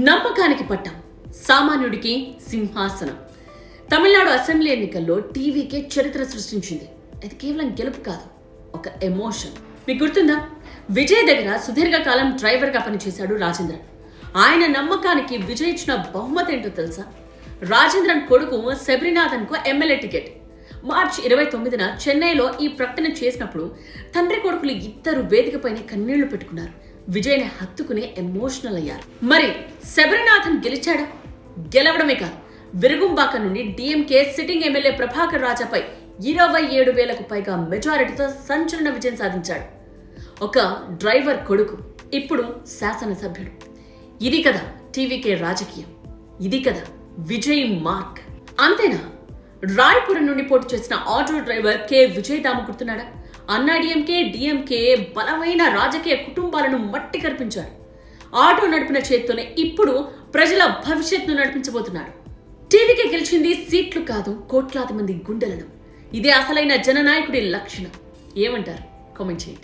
నమ్మకానికి పట్టం, సామాన్యుడికి సింహాసనం. తమిళనాడు అసెంబ్లీ ఎన్నికల్లో టీవీకే చరిత్ర సృష్టించింది. అది కేవలం గెలుపు కాదు, ఒక ఎమోషన్. మీకు గుర్తుందా? విజయ్ దగ్గర సుదీర్ఘకాలం డ్రైవర్గా పనిచేశాడు రాజేంద్రన్. ఆయన నమ్మకానికి విజయ్ ఇచ్చిన బహుమతి ఏంటో తెలుసా? రాజేంద్రన్ కొడుకు శబరినాథన్కు ఎమ్మెల్యే టికెట్. మార్చి 29న చెన్నైలో ఈ ప్రకటన చేసినప్పుడు తండ్రి కొడుకులు ఇద్దరు వేదికపైనే కన్నీళ్లు పెట్టుకున్నారు. విజయ్ని హత్తుకుని ఎమోషనల్ అయ్యారు. మరి శబరినాథన్ గెలిచాడా? గెలవడమే కాదు, విరుగుంబాక నుండి డిఎంకే సిట్టింగ్ ఎమ్మెల్యే ప్రభాకర్ రాజాపై 27,000కు పైగా మెజారిటీతో సంచలన విజయం సాధించాడు. ఒక డ్రైవర్ కొడుకు ఇప్పుడు శాసనసభ్యుడు. ఇది కదా టీవీకే రాజకీయం, ఇది కదా విజయ్ మార్క్. అంతేనా? రాయ్పురం నుండి పోటీ చేసిన ఆటో డ్రైవర్ కె విజయ్ దాము గుర్తున్నాడా? అన్నాడీఎంకే డిఎంకే బలమైన రాజకీయ కుటుంబాలను మట్టి కనిపించాడు. ఆటో నడిపిన చేత్తోనే ఇప్పుడు ప్రజల భవిష్యత్తును నడిపించబోతున్నాడు. టీవీకే గెలిచింది సీట్లు కాదు, కోట్లాది మంది గుండెలను. ఇదే అసలైన జననాయకుడి లక్షణం. ఏమంటారు? కామెంట్ చేయండి.